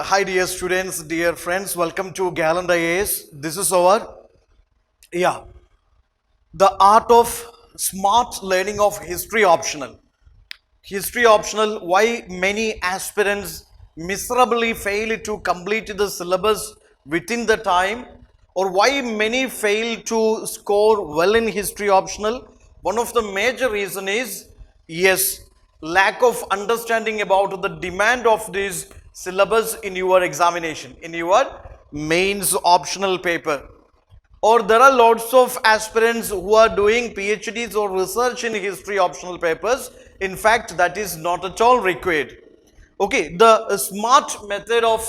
Hi dear students, dear friends, welcome to Gallant IAS. This is the art of smart learning of history optional. History optional, why many aspirants miserably fail to complete the syllabus within the time, or why many fail to score well in history optional. One of the major reason is, yes, lack of understanding about the demand of this syllabus in your examination, in your mains optional paper. Or there are lots of aspirants who are doing PhDs or research in history optional papers. In fact, that is not at all required. Okay, the smart method of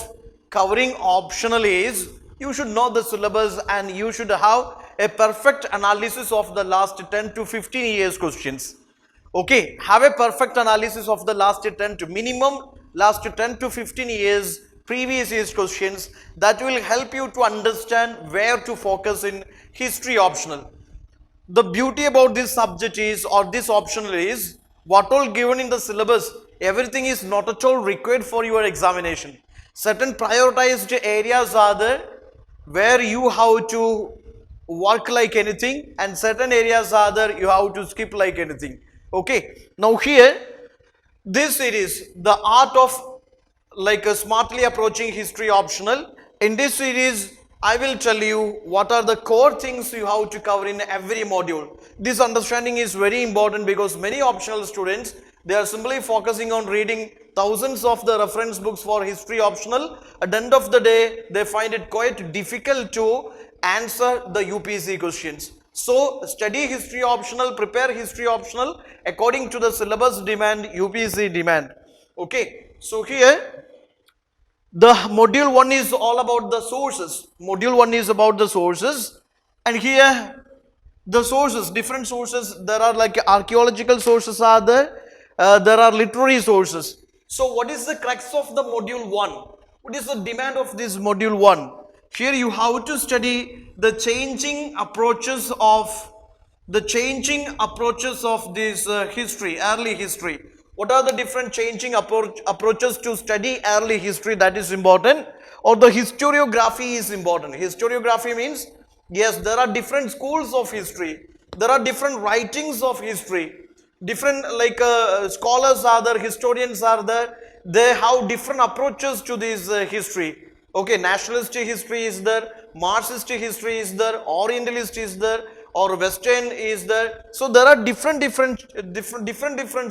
covering optional is you should know the syllabus and you should have a perfect analysis of the last 10 to 15 years questions. Okay, have a perfect analysis of the last 10 to minimum last 10 to 15 years previous year's questions. That will help you to understand where to focus in history optional. The beauty about this subject is, or this optional is, what all given in the syllabus, everything is not at all required for your examination. Certain prioritized areas are there where you have to work like anything, and certain areas are there you have to skip like anything. Okay, now here this series, the art of smartly approaching history optional. In this series, I will tell you what are the core things you have to cover in every module. This understanding is very important because many optional students, they are simply focusing on reading thousands of the reference books for history optional. At the end of the day, they find it quite difficult to answer the UPSC questions. So, study history optional, prepare history optional according to the syllabus demand, UPSC demand. Okay, so here the module 1 is all about the sources. Module 1 is about the sources, and here the sources, different sources, there are like archaeological sources are there, there are literary sources. So what is the crux of the module 1? What is the demand of this module 1? Here you have to study the changing approaches of this history, early history. What are the different changing approaches to study early history? That is important. Or the historiography is important. Historiography means, yes, there are different schools of history. There are different writings of history. Different scholars are there, historians are there. They have different approaches to this history. Okay, nationalist history is there, Marxist history is there, Orientalist is there, or Western is there. So there are different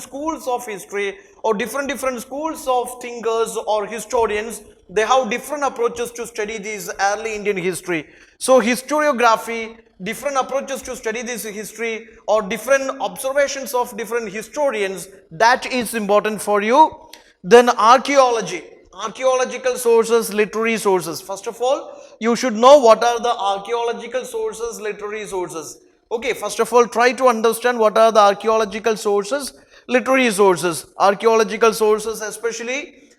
schools of history, or different schools of thinkers or historians. They have different approaches to study this early Indian history. So historiography, different approaches to study this history, or different observations of different historians, that is important for you. Then archaeology, archaeological sources, literary sources. First of all, you should know what are the archaeological sources, literary sources. Okay, first of all, try to understand what are the archaeological sources, literary sources. Archaeological sources, especially,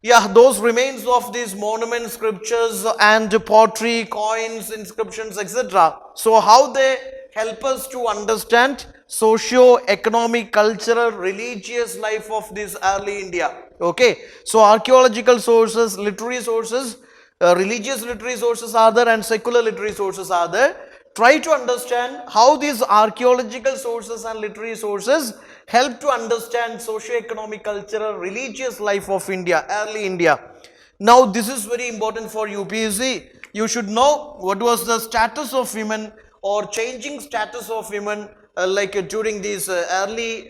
yeah, those remains of these monuments, scriptures, and pottery, coins, inscriptions, etc. So how they help us to understand socio-economic, cultural, religious life of this early India. Okay, so archaeological sources, literary sources, religious literary sources are there, and secular literary sources are there. Try to understand how these archaeological sources and literary sources help to understand socio-economic, cultural, religious life of India, early India. Now this is very important for UPSC. You should know what was the status of women or changing status of women during these early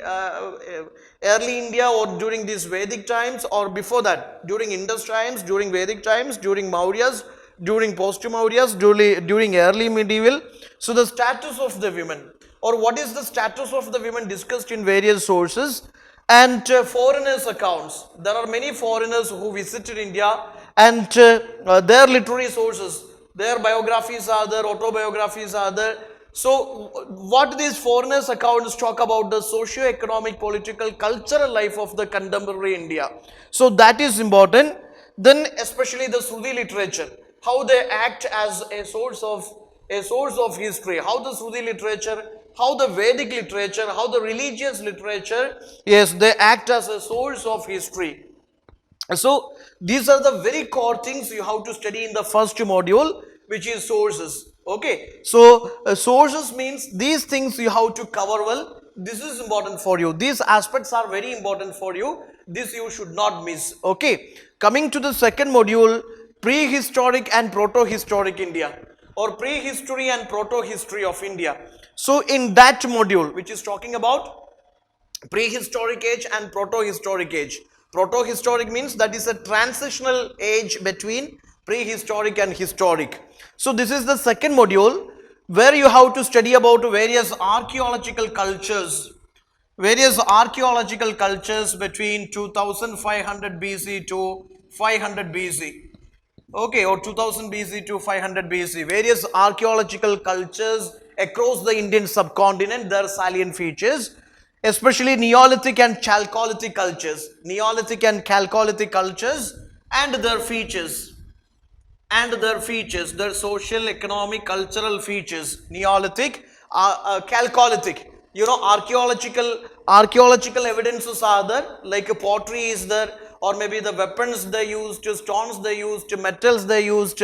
India, or during these Vedic times, or before that, during Indus times, during Vedic times, during Mauryas, during post-Mauryas, during early medieval. So the status of the women, or what is the status of the women, discussed in various sources. And foreigners' accounts. There are many foreigners who visited India, and their literary sources, their biographies are there, autobiographies are there. So what these foreigners' accounts talk about the socio-economic, political, cultural life of the contemporary India. So that is important. Then especially the Shruti literature, how they act as a source of history, how the Shruti literature, how the Vedic literature, how the religious literature, yes, they act as a source of history. So these are the very core things you have to study in the first module, which is sources. Okay, so sources means these things you have to cover well. This is important for you. These aspects are very important for you. This you should not miss. Okay, coming to the second module, prehistoric and proto-historic India, or prehistory and proto-history of India. So in that module, which is talking about prehistoric age and proto-historic age. Proto-historic means that is a transitional age between prehistoric and historic. So this is the second module where you have to study about various archaeological cultures, between 2500 BC to 500 BC. Okay, or 2000 BC to 500 BC. Various archaeological cultures across the Indian subcontinent, their salient features, especially Neolithic and Chalcolithic cultures. Neolithic and Chalcolithic cultures and their features. Their social, economic, cultural features. Neolithic, Chalcolithic. You know, archaeological evidences are there, like pottery is there, or maybe the weapons they used, stones they used, metals they used.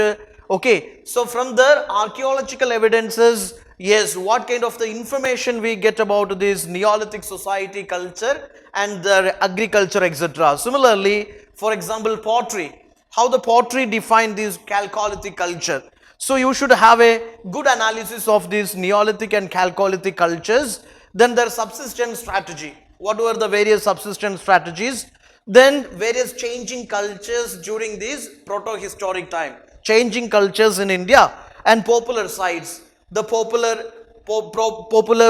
Okay, so from there archaeological evidences, yes, what kind of the information we get about this Neolithic society culture and their agriculture, etc. Similarly, for example, pottery, how the pottery defined this Chalcolithic culture. So you should have a good analysis of these Neolithic and Chalcolithic cultures. Then their subsistence strategy, what were the various subsistence strategies, then various changing cultures during this proto-historic time, changing cultures in India, and popular sites, the popular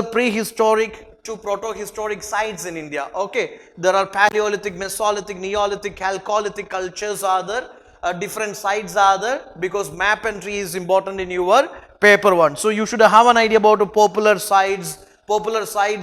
prehistoric to proto-historic sites in India. Okay, there are Paleolithic, Mesolithic, Neolithic, Chalcolithic cultures are there, different sites are there, because map entry is important in your paper one. So you should have an idea about the popular sites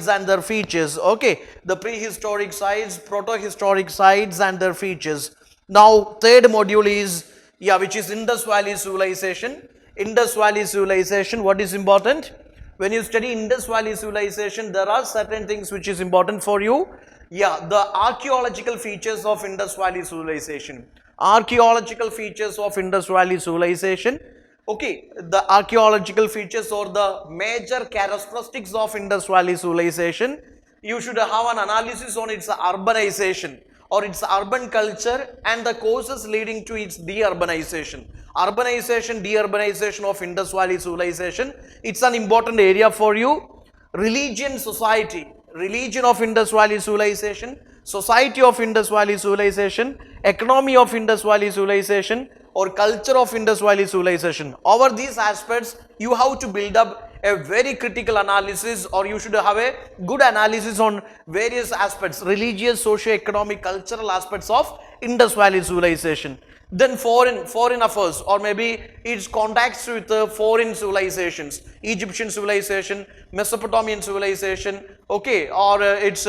and their features. Okay, the prehistoric sites, proto-historic sites and their features. Now third module is, yeah, which is Indus Valley civilization. Indus Valley civilization, what is important? When you study Indus Valley civilization, there are certain things which is important for you. Yeah, the archaeological features of Indus Valley civilization. Archaeological features of Indus Valley civilization. Okay, the archaeological features or the major characteristics of Indus Valley civilization. You should have an analysis on its urbanization or its urban culture and the causes leading to its deurbanization. Urbanization, deurbanization of Indus Valley civilization. It's an important area for you. Religion, society, religion of Indus Valley civilization, society of Indus Valley civilization, economy of Indus Valley civilization, or culture of Indus Valley civilization. Over these aspects, you have to build up a very critical analysis, or you should have a good analysis on various aspects, religious, socio-economic, cultural aspects of Indus Valley civilization. Then foreign affairs, or maybe its contacts with foreign civilizations, Egyptian civilization, Mesopotamian civilization, okay, or its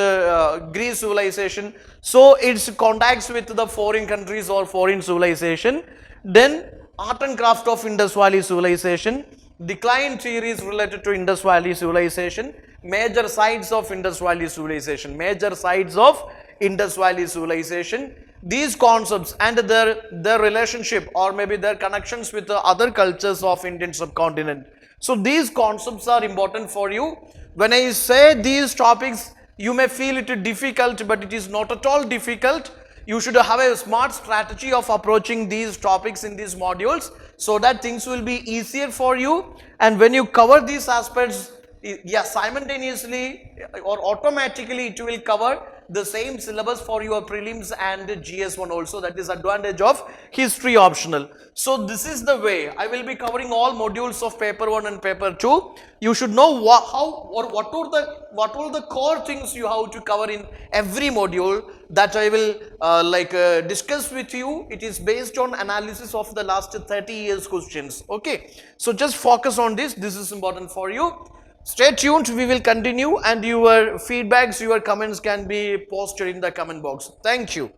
Greece civilization. So its contacts with the foreign countries or foreign civilization. Then art and craft of Indus Valley civilization, decline theories related to Indus Valley civilization, major sites of Indus Valley civilization, These concepts and their relationship or maybe their connections with the other cultures of Indian subcontinent. So these concepts are important for you. When I say these topics, you may feel it difficult, but it is not at all difficult. You should have a smart strategy of approaching these topics in these modules so that things will be easier for you. And when you cover these aspects, yeah, simultaneously or automatically it will cover the same syllabus for your prelims and GS1 also. That is advantage of history optional. So this is the way I will be covering all modules of paper 1 and paper 2. You should know what are the core things you have to cover in every module that I will discuss with you. It is based on analysis of the last 30 years questions. Okay, so just focus on this. This is important for you. Stay tuned, we will continue, and your feedbacks, your comments can be posted in the comment box. Thank you.